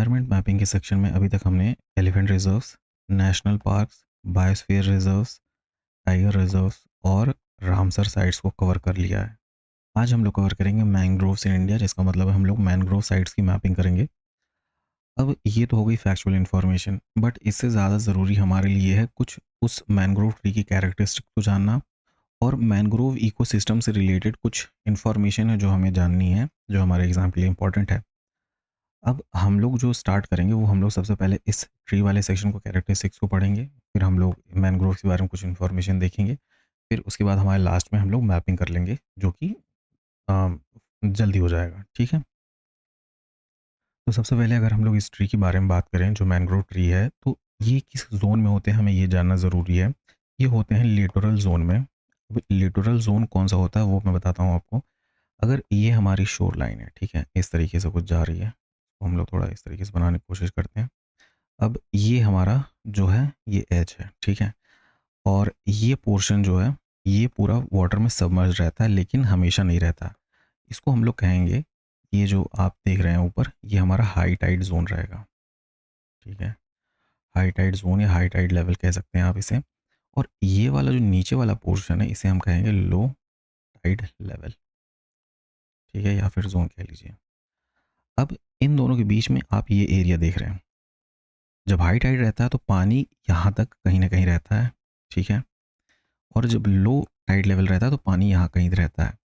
Environment mapping के section में अभी तक हमने elephant reserves, national parks, biosphere reserves, tiger reserves और रामसर साइट्स को कवर कर लिया है। आज हम लोग कवर करेंगे मैंग्रोव्स इन इंडिया, जिसका मतलब है हम लोग मैंग्रोव साइट्स की मैपिंग करेंगे। अब ये तो हो गई फैक्चुअल इन्फॉर्मेशन, बट इससे ज़्यादा ज़रूरी हमारे लिए है कुछ उस मैंग्रोव ट्री की कैरेक्टरिस्टिक को जानना, और मैंग्रोव इकोसिस्टम से रिलेटेड कुछ इन्फॉर्मेशन है जो हमें जाननी है, जो हमारे एग्जाम के लिए इंपॉर्टेंट है। अब हम लोग जो स्टार्ट करेंगे वो हम लोग सबसे पहले इस ट्री वाले सेक्शन को, कैरेक्टरिस्टिक्स को पढ़ेंगे। फिर हम लोग मैंग्रोव के बारे में कुछ इन्फॉर्मेशन देखेंगे। फिर उसके बाद हमारे लास्ट में हम लोग मैपिंग कर लेंगे, जो कि जल्दी हो जाएगा। ठीक है। तो सबसे पहले अगर हम लोग इस ट्री के बारे में बात करें, जो मैंग्रोव ट्री है, तो ये किस जोन में होते हैं हमें ये जानना ज़रूरी है। ये होते हैं लिटोरल जोन में। अब लिटोरल जोन कौन सा होता है वो मैं बताता हूँ आपको। अगर ये हमारी शोर लाइन है, ठीक है, इस तरीके से कुछ जा रही है, तो हम लोग थोड़ा इस तरीके से बनाने की कोशिश करते हैं। अब ये हमारा जो है ये एज है, ठीक है। और ये पोर्शन जो है ये पूरा वाटर में सबमर्ज रहता है, लेकिन हमेशा नहीं रहता। इसको हम लोग कहेंगे, ये जो आप देख रहे हैं ऊपर, ये हमारा हाई टाइड जोन रहेगा। ठीक है, हाई टाइड जोन या हाई टाइड लेवल कह सकते हैं आप इसे। और ये वाला जो नीचे वाला पोर्शन है, इसे हम कहेंगे लो टाइड लेवल। ठीक है, या फिर जोन कह लीजिए। अब इन दोनों के बीच में आप ये एरिया देख रहे हैं। जब हाई टाइड रहता है तो पानी यहाँ तक कहीं ना कहीं रहता है, ठीक है। और जब लो टाइड लेवल रहता है तो पानी यहाँ कहीं रहता है।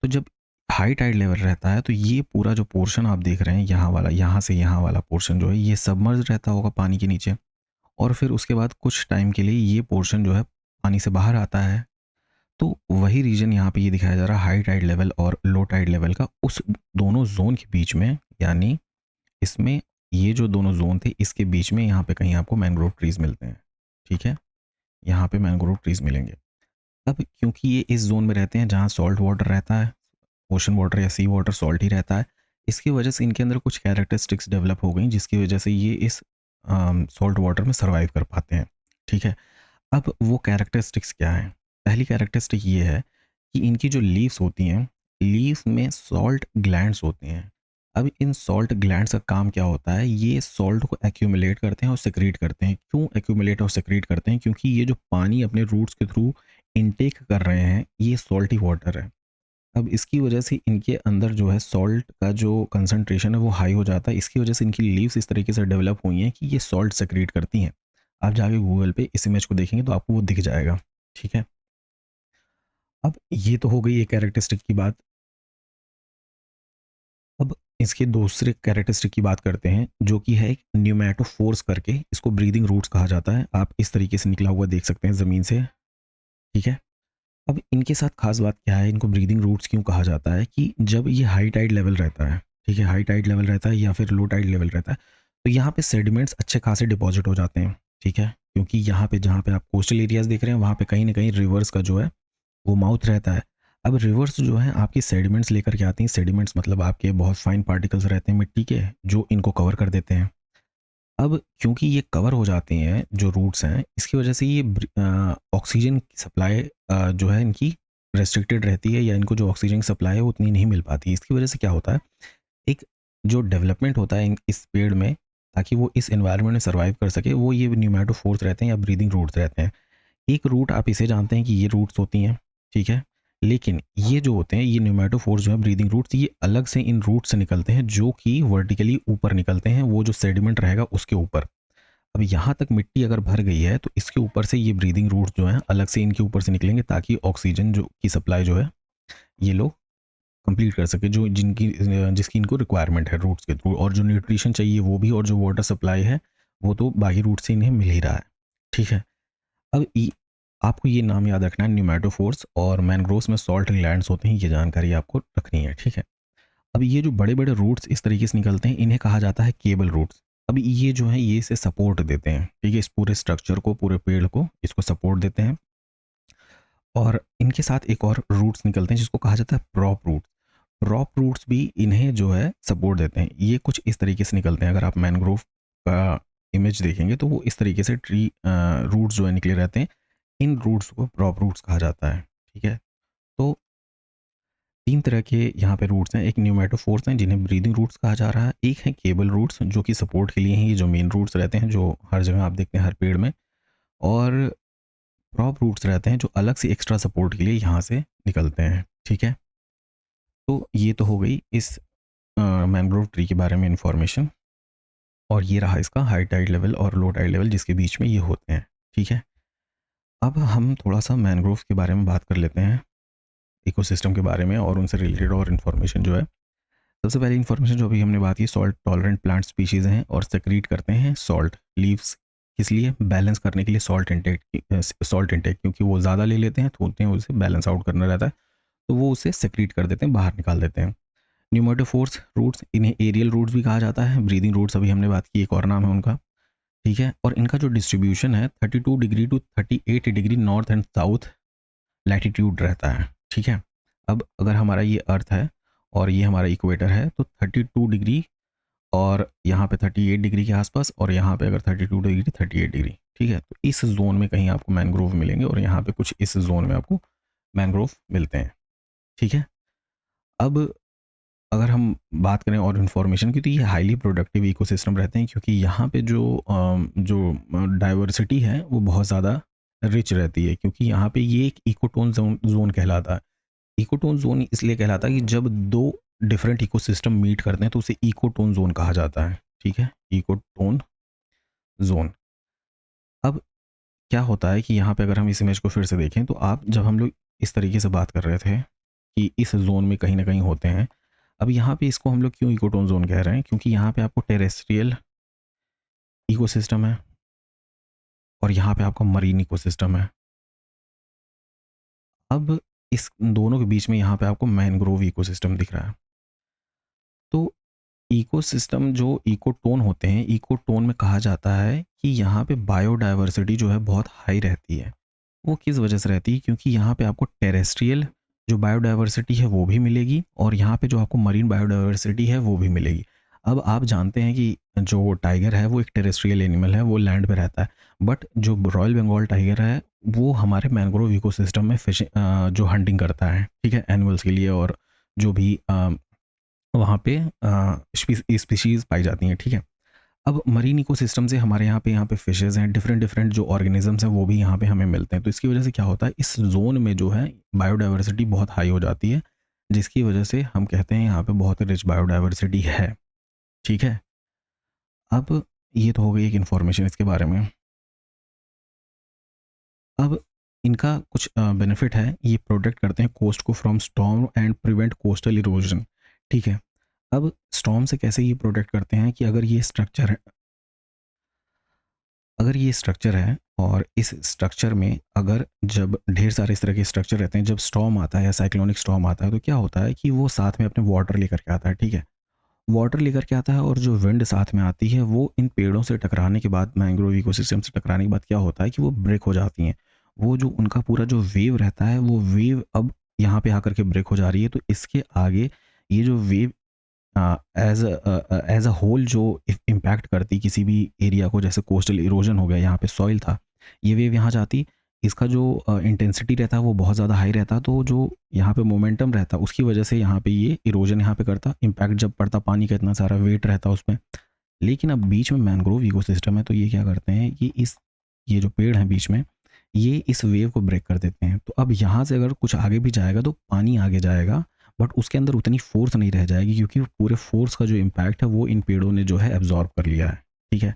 तो जब हाई टाइड लेवल रहता है तो ये पूरा जो पोर्शन आप देख रहे हैं, यहाँ वाला, यहाँ से यहाँ वाला पोर्शन जो है ये सबमर्ज रहता होगा पानी के नीचे। और फिर उसके बाद कुछ टाइम के लिए ये पोर्शन जो है पानी से बाहर आता है। तो वही रीजन यहाँ पे ये दिखाया जा रहा है, हाई टाइड लेवल और लो टाइड लेवल का, उस दोनों जोन के बीच में, यानी इसमें ये जो दोनों जोन थे इसके बीच में यहाँ पे कहीं आपको मैंग्रोव ट्रीज मिलते हैं। ठीक है, यहाँ पे मैंग्रोव ट्रीज मिलेंगे। तब क्योंकि ये इस जोन में रहते हैं जहाँ सॉल्ट वाटर रहता है, ओशन वाटर या सी वाटर सॉल्ट ही रहता है, इसकी वजह से इनके अंदर कुछ कैरेक्टरिस्टिक्स डेवलप हो गई, जिसकी वजह से ये इस सॉल्ट वाटर में सर्वाइव कर पाते हैं। ठीक है। अब वो कैरेक्टरिस्टिक्स क्या है? पहली कैरेक्टरिस्टिक ये है कि इनकी जो लीव्स होती हैं, लीव्स में सॉल्ट ग्लैंड्स होते हैं। अब इन सॉल्ट ग्लैंड्स का काम क्या होता है? ये सॉल्ट को एक्यूमुलेट करते हैं और सेक्रीट करते हैं। क्यों एक्यूमुलेट और सेक्रीट करते हैं? क्योंकि ये जो पानी अपने रूट्स के थ्रू इनटेक कर रहे हैं, ये सॉल्टी वाटर है। अब इसकी वजह से इनके अंदर जो है सॉल्ट का जो कंसंट्रेशन है वो हाई हो जाता है। इसकी वजह से इनकी लीव्स इस तरीके से डेवलप हुई हैं कि ये सॉल्ट सेक्रेट करती हैं। आप जाके गूगल पे इस इमेज को देखेंगे तो आपको वो दिख जाएगा। ठीक है। अब ये तो हो गई एक कैरेक्टरिस्टिक की बात। अब इसके दूसरे कैरेक्टरिस्टिक की बात करते हैं, जो कि है एक न्यूमेटोफोर्स करके। इसको ब्रीदिंग रूट्स कहा जाता है। आप इस तरीके से निकला हुआ देख सकते हैं ज़मीन से। ठीक है। अब इनके साथ खास बात क्या है, इनको ब्रीदिंग रूट्स क्यों कहा जाता है, कि जब ये हाई टाइड लेवल रहता है, ठीक है, हाई टाइड लेवल रहता है या फिर लो टाइड लेवल रहता है, तो यहाँ पे सेडिमेंट्स अच्छे खासे डिपॉजिट हो जाते हैं। ठीक है, क्योंकि यहाँ पे जहाँ पे आप कोस्टल एरियाज देख रहे हैं वहाँ पे कहीं ना कहीं रिवर्स का जो है वो माउथ रहता है। अब रिवर्स जो है आपकी सेडिमेंट्स लेकर के आती हैं। सेडिमेंट्स मतलब आपके बहुत फाइन पार्टिकल्स रहते हैं मिट्टी के, जो इनको कवर कर देते हैं। अब क्योंकि ये कवर हो जाते हैं जो रूट्स हैं, इसकी वजह से ये ऑक्सीजन की सप्लाई जो है इनकी रेस्ट्रिक्टेड रहती है, या इनको जो ऑक्सीजन की सप्लाई है वो उतनी नहीं मिल पाती। इसकी वजह से क्या होता है, एक जो डेवलपमेंट होता है इस पेड़ में, ताकि वो इस एनवायरनमेंट में सर्वाइव कर सके, वो ये न्यूमेटोफोर्स रहते हैं या ब्रीदिंग रूट्स रहते हैं। एक रूट आप इसे जानते हैं कि ये रूट्स होती हैं, ठीक है। लेकिन ये जो होते हैं, ये न्यूमेटोफोर्स जो है ब्रीदिंग रूट्स, ये अलग से इन रूट से निकलते हैं, जो कि वर्टिकली ऊपर निकलते हैं, वो जो सेडिमेंट रहेगा उसके ऊपर। अब यहाँ तक मिट्टी अगर भर गई है तो इसके ऊपर से ये ब्रीदिंग रूट्स जो हैं अलग से इनके ऊपर से निकलेंगे, ताकि ऑक्सीजन जो की सप्लाई जो है ये लोग कंप्लीट कर सके, जो जिसकी इनको रिक्वायरमेंट है रूट्स के थ्रू। और जो न्यूट्रिशन चाहिए वो भी, और जो वाटर सप्लाई है वो तो बाकी रूट से इन्हें मिल ही रहा है। ठीक है। अब आपको ये नाम याद रखना है, न्यूमेटोफोर्स, और मैनग्रोव्स में सॉल्ट ग्लैंड्स होते हैं, ये जानकारी आपको रखनी है। ठीक है। अब ये जो बड़े बड़े रूट्स इस तरीके से निकलते हैं, इन्हें कहा जाता है केबल रूट्स। अब ये जो है ये इसे सपोर्ट देते हैं, ठीक है, इस पूरे स्ट्रक्चर को, पूरे पेड़ को, इसको सपोर्ट देते हैं। और इनके साथ एक और रूट्स निकलते हैं जिसको कहा जाता है प्रॉप रूट्स। प्रॉप रूट्स भी इन्हें जो है सपोर्ट देते हैं। ये कुछ इस तरीके से निकलते हैं। अगर आप मैनग्रोव का इमेज देखेंगे तो वो इस तरीके से ट्री रूट्स जो है निकले रहते हैं। इन रूट्स को प्रॉप रूट्स कहा जाता है। ठीक है। तो 3 तरह के यहाँ पे रूट्स हैं। एक न्यूमेटोफोर्स हैं जिन्हें ब्रीदिंग रूट्स कहा जा रहा है। एक है केबल रूट्स जो कि सपोर्ट के लिए हैं, ये जो मेन रूट्स रहते हैं जो हर जगह आप देखते हैं हर पेड़ में। और प्रॉप रूट्स रहते हैं जो अलग से एक्स्ट्रा सपोर्ट के लिए यहाँ से निकलते हैं। ठीक है, तो ये तो हो गई इस मैंग्रोव ट्री के बारे में इंफॉर्मेशन। और ये रहा इसका हाई टाइड लेवल और लो टाइड लेवल जिसके बीच में ये होते हैं। ठीक है, अब हम थोड़ा सा मैंग्रोव के बारे में बात कर लेते हैं, इकोसिस्टम के बारे में और उनसे रिलेटेड और इन्फॉर्मेशन जो है। सबसे पहले इन्फॉर्मेशन जो अभी हमने बात की, सॉल्ट टॉलरेंट प्लांट स्पीशीज़ हैं और सेक्रीट करते हैं सॉल्ट लीव्स। किस लिए? बैलेंस करने के लिए सॉल्ट इंटेक, क्योंकि वो ज़्यादा ले लेते हैं तो उतने उसे बैलेंस आउट करना रहता है, तो वो उसे सेक्रीट कर देते हैं, बाहर निकाल देते हैं। न्यूमेटोफोर्स रूट्स, इन्हें एरियल रूट्स भी कहा जाता है। ब्रीदिंग रूट्स अभी हमने बात की, एक और नाम है उनका। ठीक है, और इनका जो डिस्ट्रीब्यूशन है 32 degree to 38 degree north and south latitude रहता है। ठीक है, अब अगर हमारा ये अर्थ है और ये हमारा इक्वेटर है तो 32 डिग्री और यहाँ पे 38 डिग्री के आसपास, और यहाँ पे अगर 32 डिग्री 38 डिग्री। ठीक है, तो इस जोन में कहीं आपको मैंग्रोव मिलेंगे और यहाँ पे कुछ इस जोन में आपको मैंग्रोव मिलते हैं। ठीक है, अब अगर हम बात करें और इन्फॉर्मेशन की, तो ये हाईली प्रोडक्टिव इकोसिस्टम रहते हैं क्योंकि यहाँ पे जो डाइवर्सिटी है वो बहुत ज़्यादा रिच रहती है, क्योंकि यहाँ पे ये एक इकोटोन जोन जोन कहलाता है। इकोटोन जोन इसलिए कहलाता है कि जब दो डिफरेंट इकोसिस्टम मीट करते हैं तो उसे इकोटोन जोन कहा जाता है। ठीक है, इकोटोन जोन। अब क्या होता है कि यहाँ पे अगर हम इस इमेज को फिर से देखें तो आप, जब हम लोग इस तरीके से बात कर रहे थे कि इस जोन में कहीं ना कहीं होते हैं, अब यहाँ पे इसको हम लोग क्यों इकोटोन जोन कह रहे हैं? क्योंकि यहाँ पे आपको टेरेस्ट्रियल इकोसिस्टम है और यहाँ पे आपका मरीन इकोसिस्टम है। अब इस दोनों के बीच में यहाँ पे आपको मैंग्रोव इकोसिस्टम दिख रहा है। तो इकोसिस्टम जो इकोटोन होते हैं, इकोटोन में कहा जाता है कि यहाँ पे बायोडाइवर्सिटी जो है बहुत हाई रहती है। वो किस वजह से रहती है? क्योंकि यहाँ पे आपको टेरेस्ट्रियल जो बायोडाइवर्सिटी है वो भी मिलेगी और यहाँ पे जो आपको मरीन बायोडाइवर्सिटी है वो भी मिलेगी। अब आप जानते हैं कि जो टाइगर है वो एक टेरेस्ट्रियल एनिमल है, वो लैंड पे रहता है। बट जो रॉयल बंगाल टाइगर है वो हमारे मैंग्रोव इकोसिस्टम में जो हंटिंग करता है, ठीक है, एनिमल्स के लिए, और जो भी वहाँ पे स्पीशीज़ पाई जाती हैं। ठीक है, अब मरीन इकोसिस्टम से हमारे यहाँ पे फिशेज़ हैं, डिफरेंट डिफरेंट जो ऑर्गेनिजम्स हैं वो भी यहाँ पे हमें मिलते हैं। तो इसकी वजह से क्या होता है, इस जोन में जो है बायोडाइवर्सिटी बहुत हाई हो जाती है, जिसकी वजह से हम कहते हैं यहाँ पे बहुत रिच बायोडाइवर्सिटी है। ठीक है, अब ये तो हो गई एक इन्फॉर्मेशन इसके बारे में। अब इनका कुछ बेनिफिट है, ये प्रोटेक्ट करते हैं कोस्ट को from storm and prevent coastal erosion. ठीक है, अब स्टॉर्म से कैसे ये प्रोटेक्ट करते हैं कि अगर ये स्ट्रक्चर है और इस स्ट्रक्चर में अगर जब ढेर सारे इस तरह के स्ट्रक्चर रहते हैं, जब स्टॉर्म आता है या साइक्लोनिक स्टॉर्म आता है तो क्या होता है कि वो साथ में अपने वाटर लेकर के आता है। ठीक है, वाटर लेकर के आता है और जो विंड साथ में आती है वो इन पेड़ों से टकराने के बाद, मैंग्रोव इकोसिस्टम से टकराने के बाद क्या होता है कि वो ब्रेक हो जाती हैं। वो जो उनका पूरा जो वेव रहता है वो वेव अब यहाँ पे आकर के ब्रेक हो जा रही है, तो इसके आगे ये जो वेव एज अ होल जो इम्पैक्ट करती किसी भी एरिया को, जैसे कोस्टल इरोजन हो गया, यहाँ पे सॉइल था, ये वेव यहाँ जाती, इसका जो इंटेंसिटी रहता है वो बहुत ज़्यादा हाई रहता, तो जो यहाँ पे मोमेंटम रहता उसकी वजह से यहाँ पे ये इरोजन यहाँ पे करता, इम्पैक्ट जब पड़ता, पानी का इतना सारा वेट रहता उसमें। लेकिन अब बीच में मैंग्रोव इकोसिस्टम है तो ये क्या करते हैं कि ये जो पेड़ हैं बीच में, ये इस वेव को ब्रेक कर देते हैं। तो अब यहाँ से अगर कुछ आगे भी जाएगा तो पानी आगे जाएगा, बट उसके अंदर उतनी फोर्स नहीं रह जाएगी क्योंकि पूरे फोर्स का जो इम्पैक्ट है वो इन पेड़ों ने जो है एब्जॉर्ब कर लिया है। ठीक है,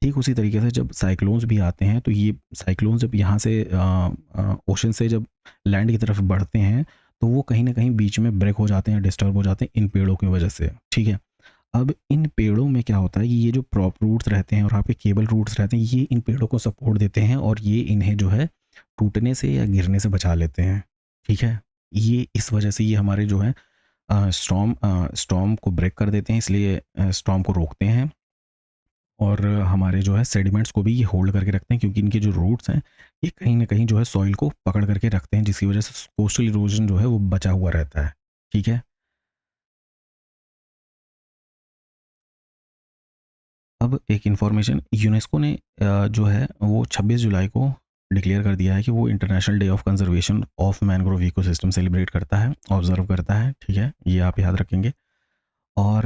ठीक उसी तरीके से जब साइक्लोन्स भी आते हैं तो ये साइक्लोन्स जब यहाँ से ओशन से जब लैंड की तरफ बढ़ते हैं तो वो कहीं ना कहीं बीच में ब्रेक हो जाते हैं, डिस्टर्ब हो जाते हैं इन पेड़ों की वजह से। ठीक है, अब इन पेड़ों में क्या होता है कि ये जो प्रॉप रूट्स रहते हैं और यहाँ पे केबल रूट्स रहते हैं, ये इन पेड़ों को सपोर्ट देते हैं और ये इन्हें जो है टूटने से या गिरने से बचा लेते हैं। ठीक है, ये इस वजह से ये हमारे जो है स्टॉर्म को ब्रेक कर देते हैं, इसलिए स्टॉर्म को रोकते हैं, और हमारे जो है सेडिमेंट्स को भी ये होल्ड करके रखते हैं, क्योंकि इनके जो रूट्स हैं ये कहीं ना कहीं जो है सॉइल को पकड़ करके रखते हैं, जिसकी वजह से कोस्टल इरोजन जो है वो बचा हुआ रहता है। ठीक है, अब एक इन्फॉर्मेशन, यूनेस्को ने जो है वो 26 जुलाई को डिक्लेयर कर दिया है कि वो international day of conservation of mangrove ecosystem celebrate करता है, ऑब्जर्व करता है, ठीक है, ये आप याद रखेंगे। और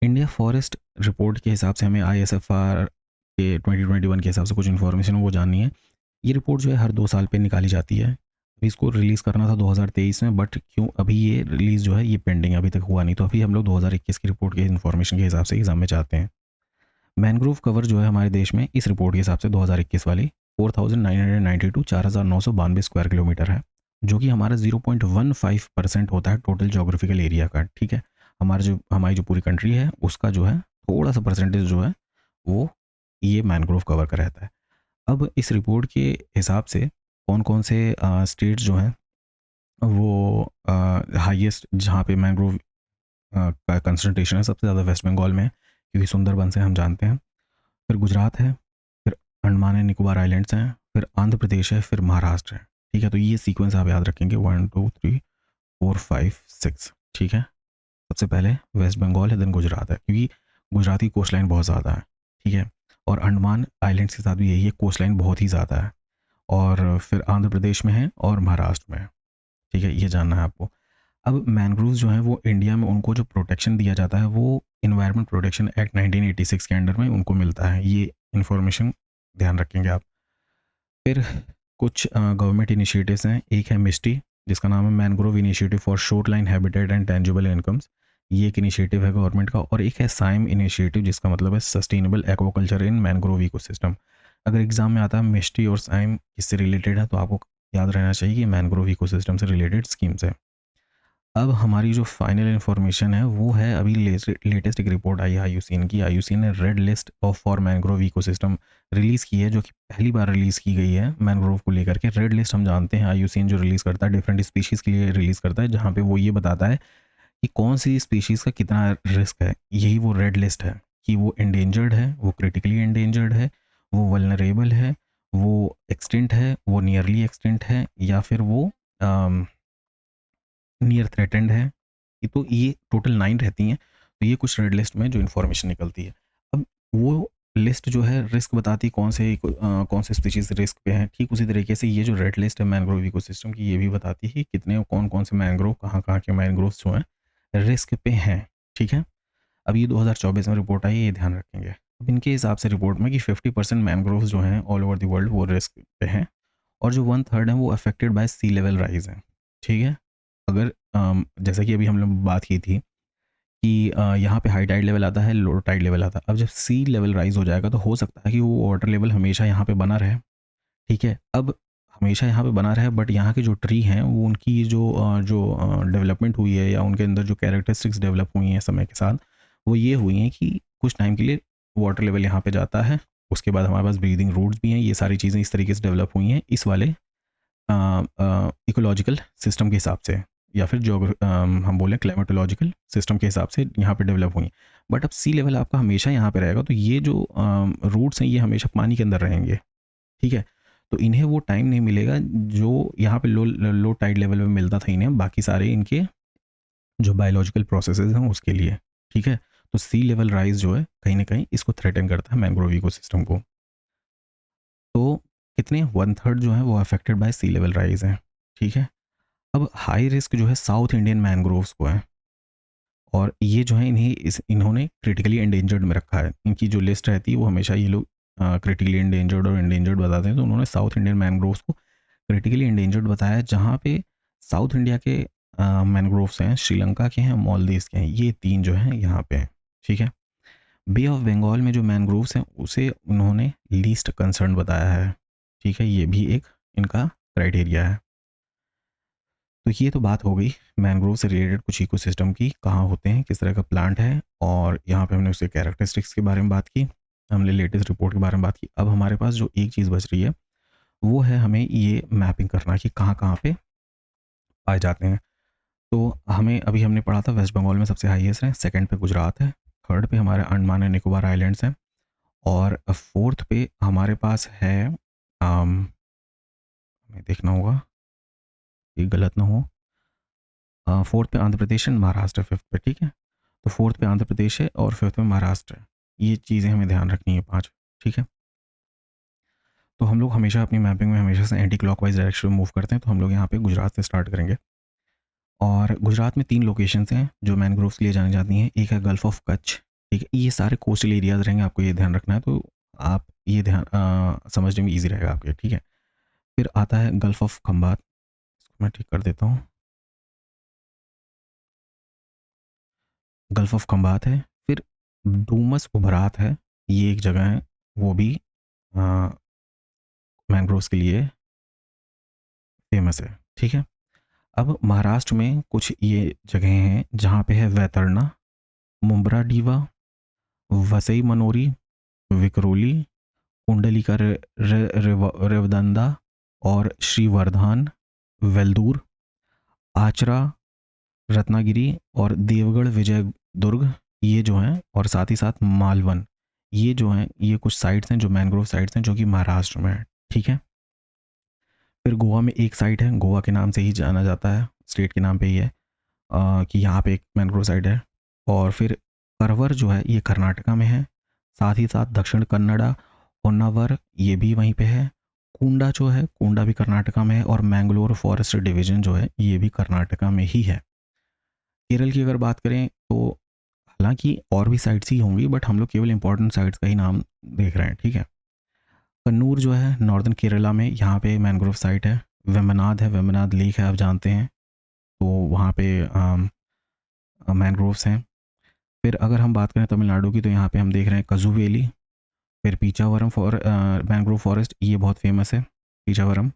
इंडिया फॉरेस्ट रिपोर्ट के हिसाब से हमें ISFR के 2021 के हिसाब से कुछ इन्फॉर्मेशन वो जाननी है। ये रिपोर्ट जो है हर 2 साल पे निकाली जाती है। अभी इसको रिलीज़ करना था 2023 में, बट क्यों अभी ये रिलीज़ जो है ये पेंडिंग है, अभी तक हुआ नहीं। तो अभी हम लोग 2021 की रिपोर्ट के इन्फॉर्मेशन के हिसाब से एग्जाम में चाहते हैं। मैनग्रोव कवर जो है हमारे देश में इस रिपोर्ट के हिसाब से 2021 वाली 4992 4992 स्क्वायर किलोमीटर है, जो कि हमारा 0.15% होता है टोटल जोग्राफिकल एरिया का, ठीक है। हमारी जो पूरी कंट्री है उसका जो है थोड़ा सा परसेंटेज जो है वो ये मैनग्रोव कवर का रहता है। अब इस रिपोर्ट के हिसाब से कौन कौन से स्टेट्स जो हैं वो हाईएस्ट जहाँ पे मैनग्रोव का कंसंट्रेशन है सबसे ज़्यादा वेस्ट बंगाल में है, क्योंकि सुंदरबन से हम जानते हैं। फिर गुजरात है, फिर अंडमान एंड निकोबार आइलैंड्स हैं, फिर आंध्र प्रदेश है, फिर महाराष्ट्र है, ठीक है। तो ये सीक्वेंस आप याद रखेंगे, 1 2 3 4 5 6, ठीक है। सबसे पहले वेस्ट बंगाल है, देन गुजरात है, क्योंकि गुजरात की कोस्ट लाइन बहुत ज़्यादा है, ठीक है। और अंडमान आइलैंड्स के साथ भी यही है, कोस्ट लाइन बहुत ही ज़्यादा है। और फिर आंध्र प्रदेश में है और महाराष्ट्र में है, ठीक है, ये जानना है आपको। अब मैनग्रोव्स जो हैं वो इंडिया में उनको जो प्रोटेक्शन दिया जाता है वो इन्वायरमेंट प्रोटेक्शन एक्ट 1986 के अंडर में उनको मिलता है, ये इन्फॉर्मेशन ध्यान रखेंगे आप। फिर कुछ गवर्नमेंट इनिशिएटिव्स हैं, एक है मिस्टी जिसका नाम है mangrove initiative for shore line habitat and tangible incomes, ये एक इनिशिएटिव है गवर्नमेंट का। और एक है साइम इनिशिएटिव जिसका मतलब है सस्टेनेबल एक्वाकल्चर इन मैनग्रोव इकोसिस्टम। अगर एग्जाम में आता है मिस्टी और साइम किससे रिलेटेड है तो आपको याद रहना चाहिए कि मैनग्रोव इकोसिस्टम से रिलेटेड स्कीम्स है। अब हमारी जो फाइनल इन्फॉर्मेशन है वो है अभी लेटेस्ट एक रिपोर्ट आई है आईयूसीएन की। आईयूसीएन ने red list of for mangrove ecosystem release की है, जो कि पहली बार रिलीज़ की गई है मैनग्रोव को लेकर के। रेड लिस्ट हम जानते हैं आईयूसीएन जो रिलीज़ करता है डिफरेंट स्पीशीज़ के लिए रिलीज़ करता है, जहाँ पे वो ये बताता है कि कौन सी स्पीशीज़ का कितना रिस्क है। यही वो रेड लिस्ट है कि वो इंडेंजर्ड है, वो क्रिटिकली इंडेंजर्ड है, वो वल्नरेबल है, वो एक्सटिंक्ट है, वो नियरली एक्सटिंक्ट है, या फिर वो नियर थ्रेटेंड है। ये तो ये टोटल 9 रहती हैं। तो ये कुछ रेड लिस्ट में जो इन्फॉर्मेशन निकलती है। अब वो लिस्ट जो है रिस्क बताती कौन से स्पीशीज़ रिस्क पे हैं। ठीक उसी तरीके से ये जो रेड लिस्ट है मैनग्रोव इकोसिस्टम की, ये भी बताती है कि कितने कौन-कौन से मैनग्रोव कहाँ-कहाँ के मैनग्रोव्स जो हैं रिस्क पे हैं, ठीक है। अब ये 2024 में रिपोर्ट आई है, ये ध्यान रखेंगे। अब इनके हिसाब से रिपोर्ट में कि 50% मैनग्रोव्स जो हैं ऑल ओवर द वर्ल्ड वो रिस्क पे हैं, और जो 1/3 है वो affected by sea level rise हैं, ठीक है। अगर जैसा कि अभी हम लोग बात की थी कि यहाँ पे हाई टाइड लेवल आता है, लो टाइड लेवल आता है। अब जब सी लेवल राइज़ हो जाएगा तो हो सकता है कि वो वाटर लेवल हमेशा यहाँ पे बना रहे, ठीक है। अब हमेशा यहाँ पे बना रहे, बट यहाँ के जो ट्री हैं वो उनकी जो डेवलपमेंट हुई है या उनके अंदर जो कैरेक्टरिस्टिक्स डेवलप हुई हैं समय के साथ, वो ये हुई हैं कि कुछ टाइम के लिए वाटर लेवल यहाँ पे जाता है, उसके बाद हमारे पास ब्रीदिंग रूट्स भी हैं। ये सारी चीज़ें इस तरीके से डेवलप हुई हैं इस वाले इकोलॉजिकल सिस्टम के हिसाब से, या फिर हम बोलें क्लाइमेटोलॉजिकल सिस्टम के हिसाब से यहाँ पे डेवलप हुई। बट अब सी लेवल आपका हमेशा यहाँ पे रहेगा, तो ये जो रूट्स हैं ये हमेशा पानी के अंदर रहेंगे, ठीक है। तो इन्हें वो टाइम नहीं मिलेगा जो यहाँ पे लो टाइड लेवल में मिलता था इन्हें, बाकी सारे इनके जो बायोलॉजिकल प्रोसेसेस हैं उसके लिए, ठीक है। तो सी लेवल राइज जो है कहीं ना कहीं इसको थ्रेटन करता है मैंग्रोव इकोसिस्टम को। तो कितने 1/3 जो है वो affected by sea level rise हैं, ठीक है। अब हाई रिस्क जो है साउथ इंडियन मैनग्रोव्स को है, और ये जो है इन्होंने क्रिटिकली एंडेंजर्ड में रखा है। इनकी जो लिस्ट रहती है वो हमेशा ये लोग क्रिटिकली एंडेंजर्ड और एंडेंजर्ड बताते हैं, तो उन्होंने साउथ इंडियन मैनग्रोव्स को क्रिटिकली एंडेंजर्ड बताया, जहाँ पे साउथ इंडिया के मैनग्रोव्स हैं, श्रीलंका के हैं, मालदीव्स के हैं, ये 3 जो हैं यहाँ पे हैं, ठीक है। बे ऑफ बंगाल में जो मैनग्रोव्स हैं उसे उन्होंने लीस्ट कंसर्न बताया है, ठीक है, ये भी एक इनका क्राइटेरिया है। तो ये तो बात हो गई मैनग्रोव से रिलेटेड कुछ इकोसिस्टम की, कहाँ होते हैं, किस तरह का प्लांट है, और यहाँ पे हमने उसके कैरेक्टरिस्टिक्स के बारे में बात की, हमने लेटेस्ट रिपोर्ट के बारे में बात की। अब हमारे पास जो एक चीज़ बच रही है वो है हमें ये मैपिंग करना कि कहाँ कहाँ पे पाए जाते हैं। तो हमें अभी हमने पढ़ा था वेस्ट बंगाल में सबसे हाईएस्ट है, सेकंड पे गुजरात है, थर्ड पे हमारे अंडमान एंड निकोबार आइलैंड्स हैं, और फोर्थ पे हमारे पास है हमें देखना होगा कि गलत ना हो, फोर्थ पे आंध्र प्रदेश एंड महाराष्ट्र फिफ्थ पे, ठीक है। तो फोर्थ पे आंध्र प्रदेश है और फिफ्थ में महाराष्ट्र है। ये चीज़ें हमें ध्यान रखनी है 5, ठीक है। तो हम लोग हमेशा अपनी मैपिंग में हमेशा से एंटी क्लॉकवाइज डायरेक्शन में मूव करते हैं, तो हम लोग यहाँ पे गुजरात से स्टार्ट करेंगे। और गुजरात में 3 लोकेशंस हैं जो मैनग्रोव्स के लिए जानी जाती हैं। एक है गल्फ़ ऑफ कच्छ, ठीक है? ये सारे कोस्टल एरियाज़ रहेंगे, आपको ये ध्यान रखना है, तो आप ये ध्यान समझने में ईज़ी रहेगा आपके, ठीक है? फिर आता है गल्फ़ ऑफ खंबात, इसको मैं ठीक कर देता हूँ। गल्फ़ ऑफ खंबात है, फिर डूमस उभरात है, ये एक जगह है, वो भी अ, मैनग्रोव्स के लिए फ़ेमस है, ठीक है? अब महाराष्ट्र में कुछ ये जगहें हैं जहाँ पे है वैतरणी, मुंब्रा डीवा, वसई मनोरी, विकरोली, कुंडलिका रेवदंदा और श्रीवर्धन, वेल्दूर, आचरा, रत्नागिरी और देवगढ़ विजय दुर्ग, ये जो हैं, और साथ ही साथ मालवन, ये जो हैं, ये कुछ साइट्स हैं जो मैनग्रोव साइट्स हैं जो कि महाराष्ट्र में है, ठीक है? फिर गोवा में एक साइट है, गोवा के नाम से ही जाना जाता है, स्टेट के नाम पे ही है, कि यहाँ पे एक मैनग्रोव साइट है। और फिर करवर जो है ये कर्नाटका में है, साथ ही साथ दक्षिण कन्नड़ा, होन्नावर, ये भी वहीं पे है। कूंडा जो है, कूंडा भी कर्नाटका में है, और मैंगलोर फॉरेस्ट डिवीजन जो है ये भी कर्नाटका में ही है। केरल की अगर बात करें तो हालांकि और भी साइट्स ही होंगी, बट हम लोग केवल इंपॉर्टेंट साइट्स का ही नाम देख रहे हैं, ठीक है? कन्नूर जो है नॉर्दर्न केरला में, यहाँ पे मैनग्रोव साइट है। वेम्बनाड है, वेम्बनाड लेक है, आप जानते हैं, तो वहाँ पे मैनग्रोव्स हैं। फिर अगर हम बात करें तमिलनाडु की, तो यहाँ पे हम देख रहे हैं कजुवेली, फिर पीचावरम मैनग्रोव फॉरेस्ट, ये बहुत फेमस है, पीचावरम,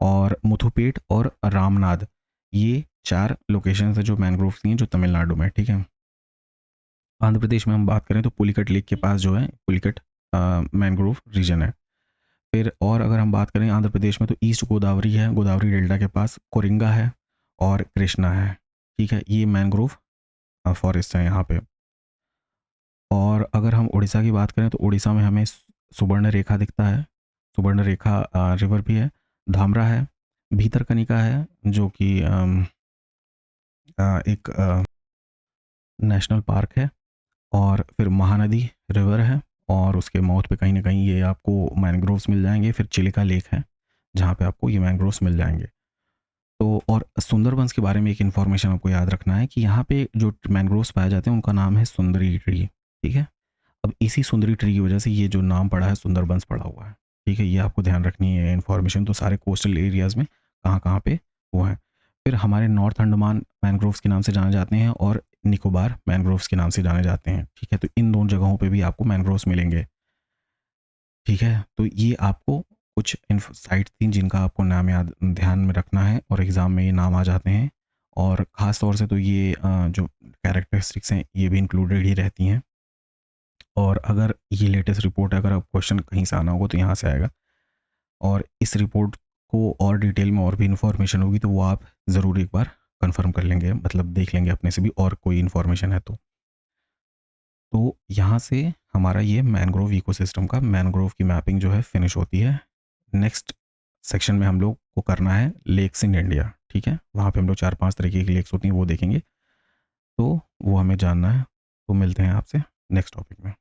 और मुथुपेट और रामनाद, ये 4 लोकेशन है जो मैनग्रोव्स की हैं जो तमिलनाडु में, ठीक है? आंध्र प्रदेश में हम बात करें तो पुलिकट लेक के पास जो है पुलिकट मैनग्रोव रीजन है। फिर और अगर हम बात करें आंध्र प्रदेश में, तो ईस्ट गोदावरी है, गोदावरी डेल्टा के पास कोरिंगा है और कृष्णा है, ठीक है? ये मैनग्रोव फॉरेस्ट है यहाँ पे। और अगर हम उड़ीसा की बात करें तो उड़ीसा में हमें सुवर्ण रेखा दिखता है, सुवर्ण रेखा रिवर भी है, धामरा है, भीतरकनिका है जो कि एक नेशनल पार्क है, और फिर महानदी रिवर है, और उसके माउथ पे कहीं ना कहीं ये आपको मैनग्रोव्स मिल जाएंगे। फिर चिलिका लेक है जहाँ पे आपको ये मैनग्रोव्स मिल जाएंगे। तो और सुंदरबंस के बारे में एक इन्फॉर्मेशन आपको याद रखना है कि यहाँ पे जो मैनग्रोव्स पाए जाते हैं उनका नाम है सुंदरी ट्री, ठीक है? अब इसी सुंदरी ट्री की वजह से ये जो नाम पड़ा है सुंदरबंस पड़ा हुआ है, ठीक है? ये आपको ध्यान रखनी है इन्फॉर्मेशन, तो सारे कोस्टल एरियाज़ में कहाँ कहाँ पे वो है। फिर हमारे नॉर्थ अंडमान मैनग्रोव्स के नाम से जाने जाते हैं, और निकोबार मैनग्रोव्स के नाम से जाने जाते हैं, ठीक है? तो इन दोनों जगहों पे भी आपको मैनग्रोव्स मिलेंगे, ठीक है? तो ये आपको कुछ साइट्स थी जिनका आपको नाम याद ध्यान में रखना है, और एग्ज़ाम में ये नाम आ जाते हैं। और ख़ास तौर से तो ये जो कैरेक्टरिस्टिक्स हैं ये भी इंक्लूडेड ही रहती हैं। और अगर ये लेटेस्ट रिपोर्ट है, अगर आप क्वेश्चन कहीं से आना होगा तो यहाँ से आएगा, और इस रिपोर्ट को और डिटेल में और भी इन्फॉर्मेशन होगी तो वो आप ज़रूर एक बार कंफर्म कर लेंगे, मतलब देख लेंगे अपने से भी और कोई इन्फॉर्मेशन है तो यहाँ से हमारा ये मैनग्रोव इकोसिस्टम का मैनग्रोव की मैपिंग जो है फिनिश होती है। नेक्स्ट सेक्शन में हम लोग को करना है लेक्स इन इंडिया, ठीक है? वहाँ पे हम लोग 4-5 तरीके की लेक्स होती हैं वो देखेंगे, तो वो हमें जानना है। तो मिलते हैं आपसे नेक्स्ट टॉपिक में।